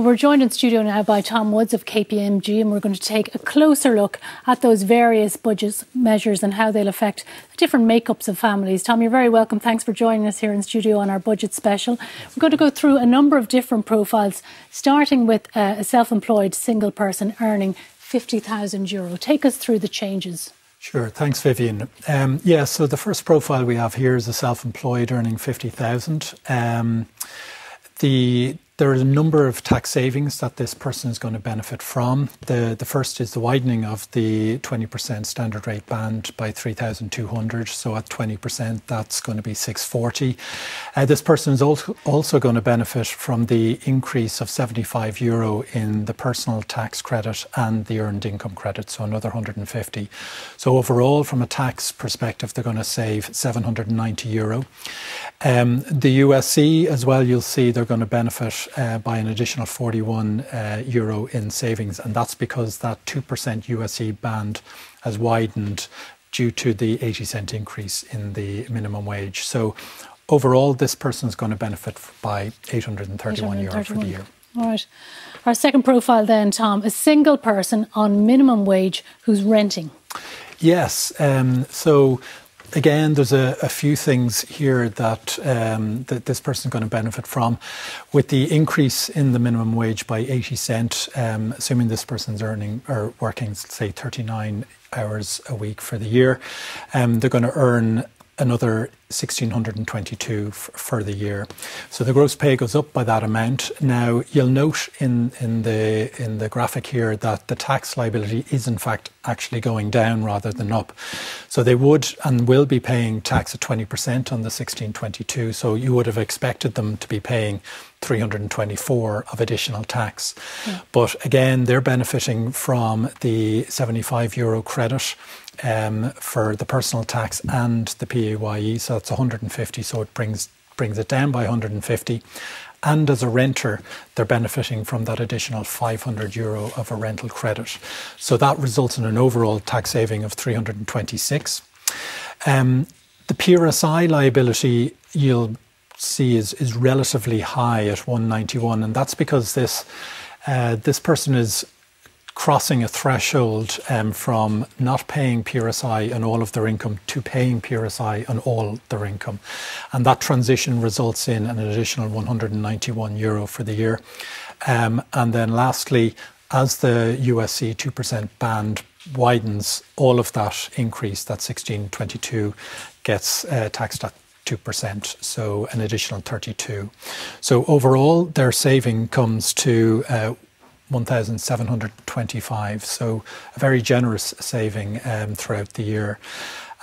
Well, we're joined in studio now by Tom Woods of KPMG, and we're going to take a closer look at those various budget measures and how they'll affect the different makeups of families. Tom, you're very welcome. Thanks for joining us here in studio on our budget special. We're going to go through a number of different profiles, starting with a self-employed single person earning €50,000. Take us through the changes. Sure, thanks Vivian. So the first profile we have here is a self-employed earning 50,000. There are a number of tax savings that this person is going to benefit from. The first is the widening of the 20% standard rate band by 3,200. So at 20%, that's going to be 640. This person is also going to benefit from the increase of €75 in the personal tax credit and the earned income credit, so another 150. So overall, from a tax perspective, they're going to save €790. The USC as well, you'll see they're going to benefit by an additional €41 in savings, and that's because that 2% USC band has widened due to the 80-cent increase in the minimum wage. So overall, this person is going to benefit by €831 for the year. All right. Our second profile then, Tom, a single person on minimum wage who's renting. Yes. Again, there's a few things here that this person is going to benefit from. With the increase in the minimum wage by 80 cent, assuming this person's earning or working, say, 39 hours a week for the year, they're going to earn another $1,622 for the year. So the gross pay goes up by that amount. Now, you'll note in the graphic here that the tax liability is in fact actually going down rather than up. So they would and will be paying tax at 20% on the $1,622. So you would have expected them to be paying $324 of additional tax. Yeah. But again, they're benefiting from the €75 credit for the personal tax and the PAYE, so it's 150, so it brings it down by 150. And as a renter, they're benefiting from that additional €500 of a rental credit. So that results in an overall tax saving of 326. The PRSI liability, you'll see, is relatively high at 191, and that's because this person is crossing a threshold from not paying PRSI on all of their income to paying PRSI on all their income. And that transition results in an additional €191 for the year. And then lastly, as the USC 2% band widens, all of that increase, that 1622, gets taxed at 2%, so an additional 32. So overall, their saving comes to 1,725, so a very generous saving throughout the year.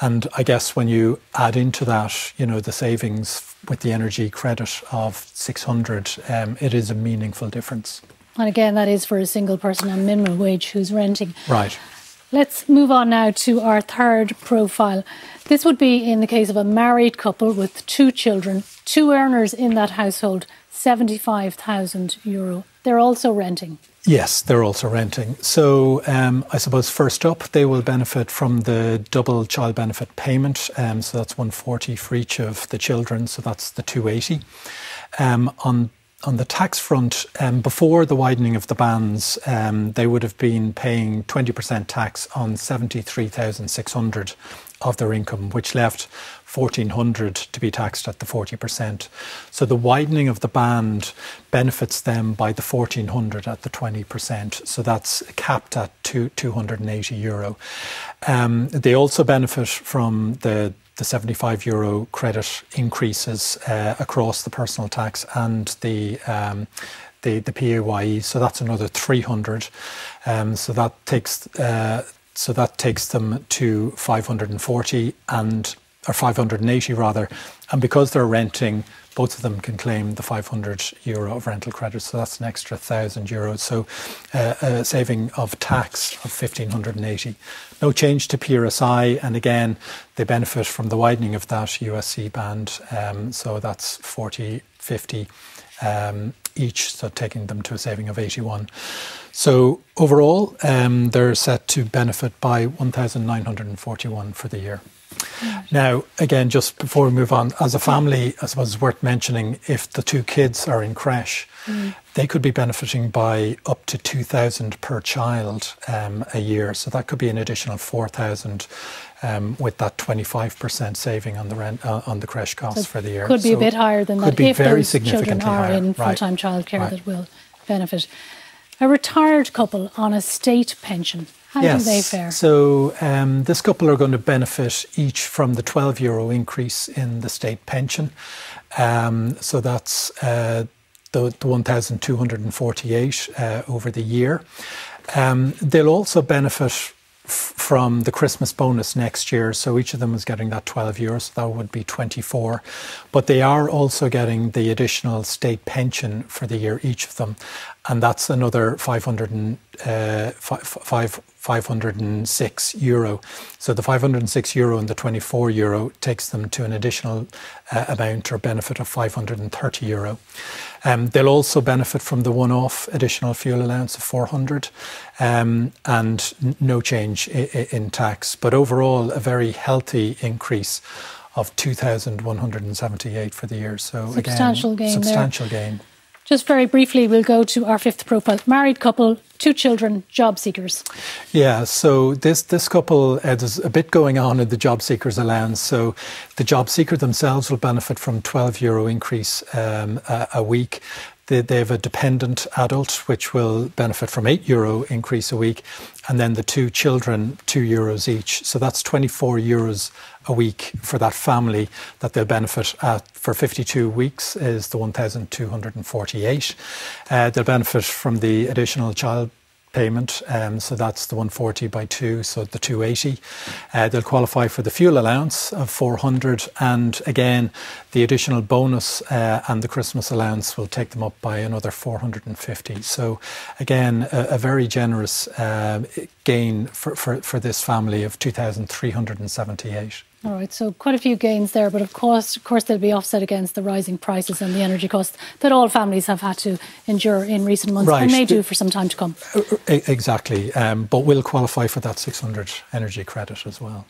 And I guess when you add into that, the savings with the energy credit of 600, it is a meaningful difference. And again, that is for a single person on minimum wage who's renting. Right. Let's move on now to our third profile. This would be in the case of a married couple with 2 children, 2 earners in that household, €75,000. They're also renting. Yes, they're also renting. So I suppose first up, they will benefit from the double child benefit payment. So that's 140 for each of the children. So that's the 280. On the tax front, before the widening of the bands, they would have been paying 20% tax on 73,600 of their income, which left 1,400 to be taxed at the 40%. So the widening of the band benefits them by the 1,400 at the 20%. So that's capped at €280. They also benefit from the €75 credit increases across the personal tax and the PAYE. So that's another 300. So that takes them to 540 or 580 rather. And because they're renting, both of them can claim the €500 of rental credit. So that's an extra €1,000. So a saving of tax of 1,580. No change to PRSI. And again, they benefit from the widening of that USC band. So that's 40, 50 each, so taking them to a saving of 81. So overall, they're set to benefit by 1,941 for the year. Now, again, just before we move on, as a family, I suppose it's worth mentioning if the two kids are in creche, they could be benefiting by up to 2,000 per child a year. So that could be an additional 4,000 with that 25% saving on the rent on the creche costs for the year. Could be a bit higher than that if very those children are in full-time childcare that will benefit. A retired couple on a state pension. How do they fare? So this couple are going to benefit each from the €12 increase in the state pension. So that's the 1,248 over the year. They'll also benefit from the Christmas bonus next year. So each of them is getting that €12. So that would be 24. But they are also getting the additional state pension for the year, each of them. And that's another €506. So the €506 and the €24 takes them to an additional amount or benefit of €530. They'll also benefit from the one-off additional fuel allowance of €400 and no change in tax. But overall, a very healthy increase of 2,178 for the year. So substantial gain. Substantial gain. Just very briefly, we'll go to our fifth profile. Married couple, 2 children, job seekers. Yeah, so this couple, there's a bit going on in the job seekers allowance. So the job seeker themselves will benefit from €12 increase a week. They have a dependent adult, which will benefit from €8 increase a week. And then the 2 children, €2 each. So that's €24 a week for that family that they'll benefit at. For 52 weeks is the 1,248. They'll benefit from the additional child payment, so that's the 140 by 2, so the 280. They'll qualify for the fuel allowance of 400, and again the additional bonus and the Christmas allowance will take them up by another 450. So again, a very generous gain for this family of 2,378. All right, so quite a few gains there, but of course they'll be offset against the rising prices and the energy costs that all families have had to endure in recent months and may do for some time to come. Exactly, but will qualify for that 600 energy credit as well.